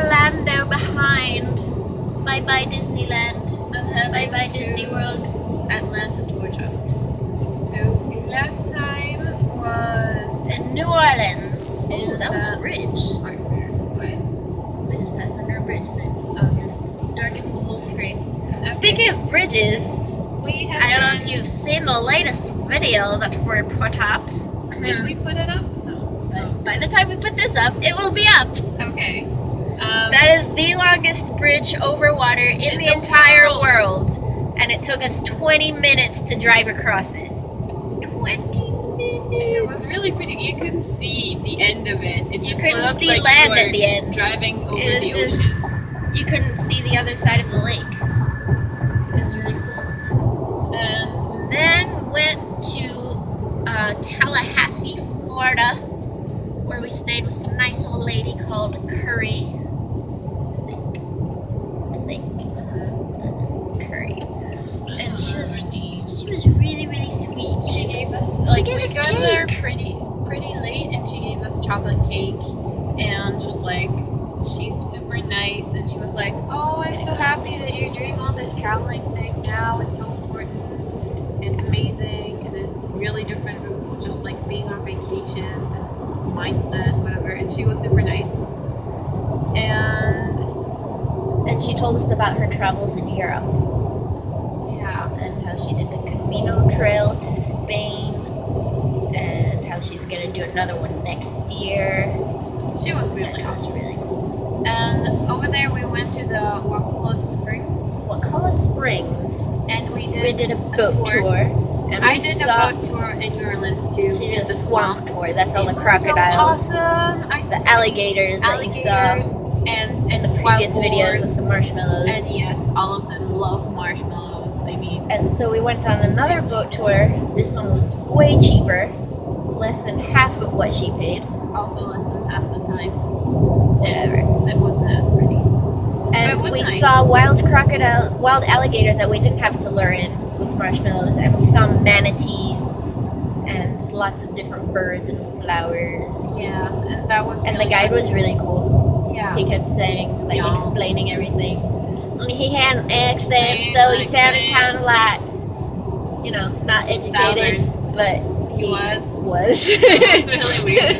Orlando behind. Bye bye Disneyland. And Bye bye Disney World. Atlanta, Georgia. So last time was In New Orleans. In Ooh, that was a the- bridge. Art Fair. When? We just passed under a bridge and it just darkened the whole screen. Okay. Speaking of bridges, We have I don't know if been- you've seen the latest video that we put up. Did we put it up? No. But by the time we put this up, it will be up. Okay. That is the longest bridge over water in the entire world. And it took us 20 minutes to drive across it. 20 minutes. It was really pretty. You couldn't see the end of it. It You just couldn't looked see like land you were at the end. driving over It was the just, ocean. you couldn't see the other side of the lake. It was really cool. And Then went to Tallahassee, Florida, where we stayed with a nice old lady called Curry. I think. Curry. And she was really, really sweet. she gave us She like gave we us got cake. there pretty late, and she gave us chocolate cake, and just like she's super nice, and she was like, "Oh, I'm so happy that you're doing all this traveling thing now. It's so important. It's amazing, and it's really different from just like being on vacation. This mindset, whatever." And she was super nice, and she told us about her travels in Europe yeah. and how she did the Camino Trail to Spain and how she's gonna do another one next year. She was really And it was awesome. really cool. And over there, we went to the Wakula Springs, Wakala Springs. and we We did a boat tour. tour. And I we did saw, a boat tour in New Orleans too. She in did a the swamp tour. That's all It the was crocodiles, So awesome. I the saw alligators that you saw alligators and in the wild previous videos boars. with the marshmallows. And yes, all of them love marshmallows. I mean, And so we went on another boat tour. This one was way cheaper, less than half of what she paid. also less than half the time. Whatever. That wasn't as pretty. And it was we nice. saw wild crocodiles, wild alligators that we didn't have to lure in with marshmallows, and we saw manatees and lots of different birds and flowers. Yeah, and that was. And really the guide fun was too. really cool. Yeah. He kept saying, like, Yeah. explaining everything. And he had an accent, Saying, so he like, sounded this. kind of like, you know, not educated, but He was. Was. It was really weird.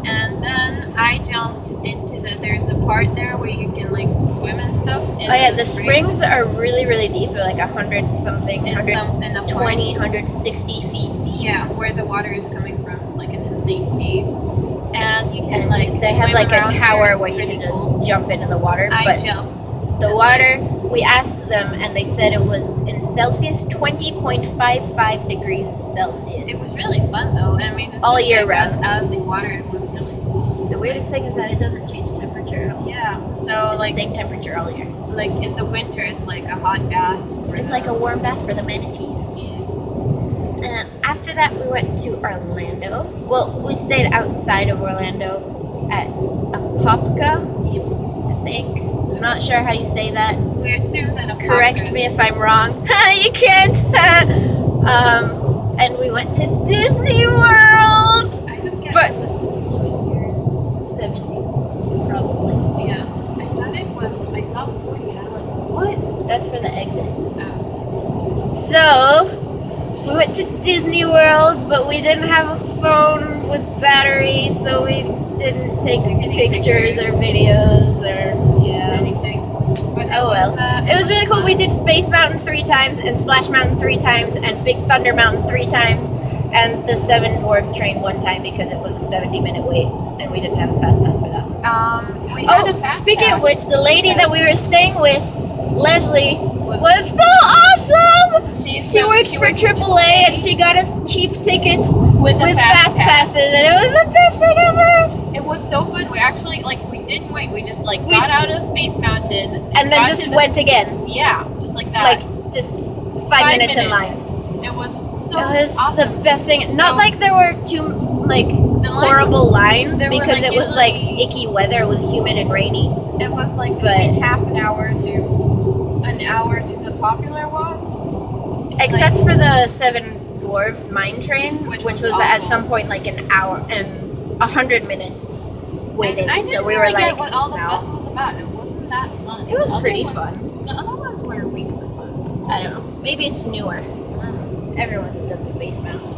And then I jumped into there's a part there where you can like swim and stuff. Oh yeah, the springs are really, really deep. They're like 100 and something, In the 120, 160 feet deep. Yeah, where the water is coming from. It's like an insane cave. And you can And like they have swim like a around tower there. where It's you pretty can cool. just jump into the water. I But jumped. the It's water, we asked them and they said it was in Celsius 20.55 degrees Celsius. It was really fun though. I mean, as All soon as year I got round. out of the water, it was really cool. The weirdest thing is that it doesn't change temperature at all. Yeah. So It's like the same temperature all year. like in the winter, it's like a hot bath. for It's the- like a warm bath for the manatees. Yes. And after that, we went to Orlando. Well, we stayed outside of Orlando at Apopka, I think. I'm not sure how you say that. We assume that a Correct me if I'm wrong. You can't. And we went to Disney World. I don't get But- what the speed limit here is. 70, probably. Yeah. I thought it was. I saw 40. I'm like, what? That's for the exit. Oh. So, we went to Disney World, but we didn't have a phone with battery, so we didn't take Any pictures pictures. or videos or, yeah. Anything. But Oh well. It was really cool. fun. We did Space Mountain 3 times, and Splash Mountain 3 times, and Big Thunder Mountain 3 times, and the Seven Dwarfs train 1 time because it was a 70-minute wait, and we didn't have a fast pass for that. We had a Oh, fast speaking of pass. which, the lady that we were staying with, Leslie, What? was so awesome! She works for AAA, and she got us cheap tickets with a fast fast pass. passes, and it was the best thing ever! It was so fun. We actually we didn't wait. We just We got d- out of Space Mountain And then got just to the- went again. Yeah, just like that. Like, just 5 minutes in line. It was so It was awesome. the best thing. Not So- like there were too like The line- horrible lines there were, because like, it was like usually- icky weather. It was humid and rainy. It was like But- between half an hour to an hour to the popular ones. Except for the Seven Dwarves mine train, Which which was was at awful. some point like an hour and 100 minutes waiting. And I didn't so we really were get like, what all the no. fuss was about. It wasn't that fun. It was The other pretty ones- fun. The other ones were way more fun. I don't know. Maybe it's newer. Everyone's done Space Mountain.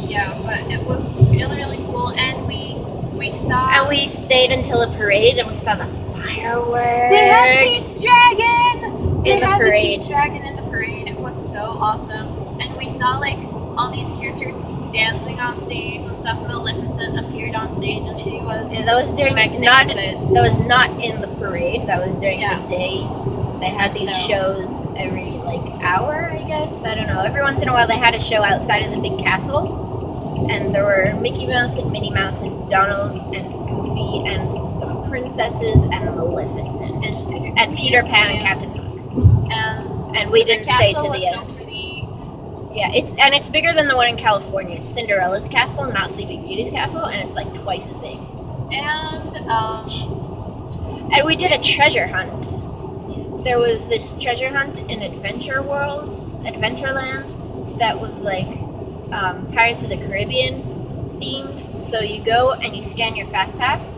Yeah, but it was really, really cool, and we saw. And we stayed until the parade, and we saw the fireworks. They had Pete's Dragon! They In the had parade. the Pete's Dragon in the parade. It was so awesome. And we saw like all these characters dancing on stage and stuff. Maleficent appeared on stage and she was Yeah, that was during magnificent. that was not in the parade. That was during Yeah. the day. They had The these show. shows every like hour, I guess. I don't know. Every once in a while, they had a show outside of the big castle, and there were Mickey Mouse and Minnie Mouse and Donald and Goofy and some princesses and Maleficent and Peter Pan and Captain Hook. And we didn't stay to castle the was end. so pretty. Yeah, it's bigger than the one in California. It's Cinderella's castle, not Sleeping Beauty's castle, and it's like twice as big. And we did a treasure hunt. Yes. There was this treasure hunt in Adventureland, that was like Pirates of the Caribbean themed. So you go and you scan your fast pass,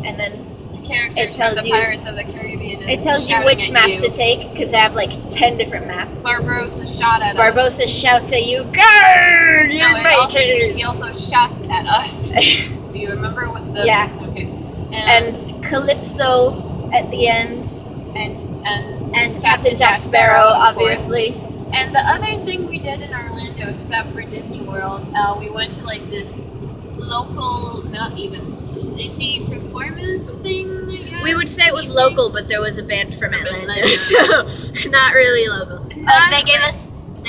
and then Characters It tells from the you- Pirates of the Caribbean. it tells you shouting which at map you. to take, because they have like 10 different maps. Barbossa shot at us. Barbossa shouts at you, "Guard, you're No, right." he also shot at us. Do you remember with the? Yeah. Okay. And Calypso at the end, and Captain Jack Sparrow, of course. obviously. And the other thing we did in Orlando, except for Disney World, we went to like this local, not even indie performance thing. I guess. We would say it was Evening. local, but there was a band from Atlanta, Atlanta. so not really local. Not They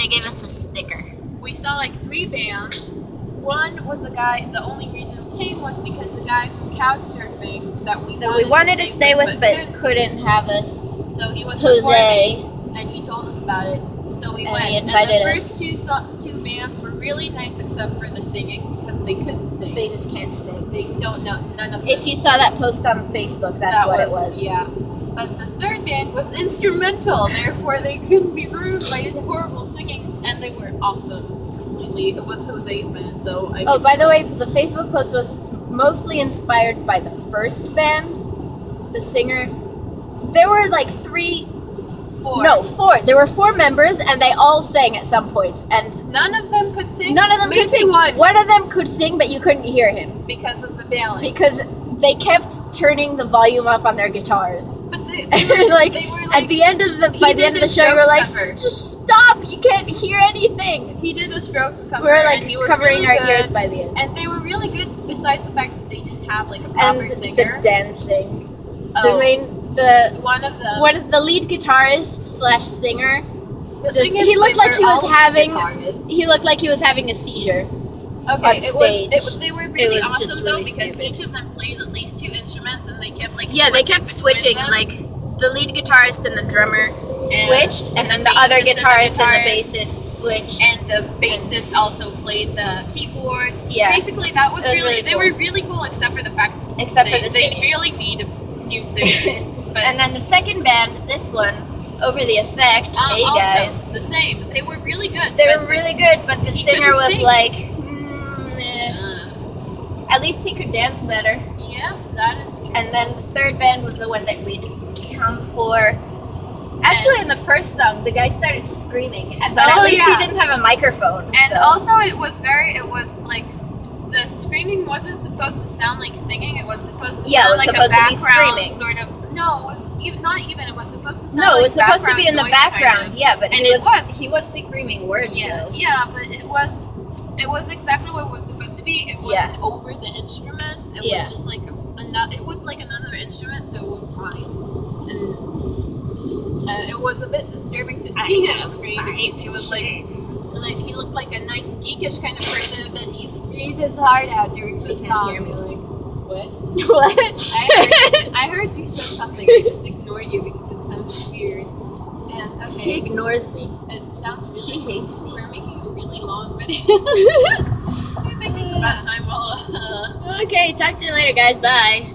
gave us a sticker. We saw like 3 bands. One was the guy. The only reason we came was because the guy from Couchsurfing that we Wanted to stay with, but couldn't. couldn't have us. So he was Jose. performing, and he told us about it. So we And went. he And invited the us. first two bands were really nice, except for the singing, because they couldn't sing. They just can't sing. They don't know none of them. If you saw that post on Facebook, that's That what it was. Yeah. But the third band was instrumental, therefore they couldn't be ruined by his horrible singing, and they were awesome. Completely. It was Jose's band, so I. Oh, by the way, the Facebook post was mostly inspired by the first band. The singer. There were like 4. There were 4 members, and they all sang at some point, and None of them could sing. none of them could Maybe sing. one of them could sing, but you couldn't hear him because of the balance. because they kept turning the volume up on their guitars. But they And were at the end of by the did end of the the show, we were Strokes like, cover. just stop! You can't hear anything. he did a Strokes cover. We were like and he was covering really our good. ears by the end. And they were really good. Besides the fact that they didn't have like a proper And singer. the dancing. Oh, one of them. The lead guitarist / singer. The thing is, He looked they like were he was all having. guitarists. He looked like he was having a seizure. Okay, on it stage. was. They were really was awesome just though really because stupid. each of them played at least 2 instruments, and they kept like Yeah, they kept switching. them. Like the lead guitarist and the drummer And- switched, and then the the other bassist and the guitarist and the guitarist. bassist switched. and the bassist also played the keyboard. Yeah. Basically, that was It was really. really They cool. were really cool, except for the fact that Except for they, the they singing. really need a new singer. But And then the second band, this one, Over the Effect. Hey also, guys, the same. They were really good. they but were really good, but the he singer couldn't was sing. like, Uh, at least he could dance better. yes, that is true. And then the third band was the one that we'd come for. Actually, in the first song, the guy started screaming, but at Oh, least yeah. he didn't have a microphone. And so. also, it was like the screaming wasn't supposed to sound like singing. It was supposed to Yeah, it sound was like supposed a to be background screaming. sort of. No, it was even not even. It was supposed to sound. No, it like was supposed to be in the background noise, background. kind of. Yeah, but And he it was. he was screaming words. Yeah, though. yeah, but it was exactly what it was supposed to be. It wasn't Yeah. over the instruments. It Yeah. was just like it was like another instrument, so it was fine. And it was a bit disturbing to see him scream because he was like he looked like a nice geekish kind of person, but he screamed his heart out during the She can't song. hear me. Like, What? what? I heard you said something. I just ignored you because it sounds weird. And okay, She ignores me. it sounds really. She hates me. We're making a really long video. I think it's about time. Well, Okay, talk to you later, guys. Bye.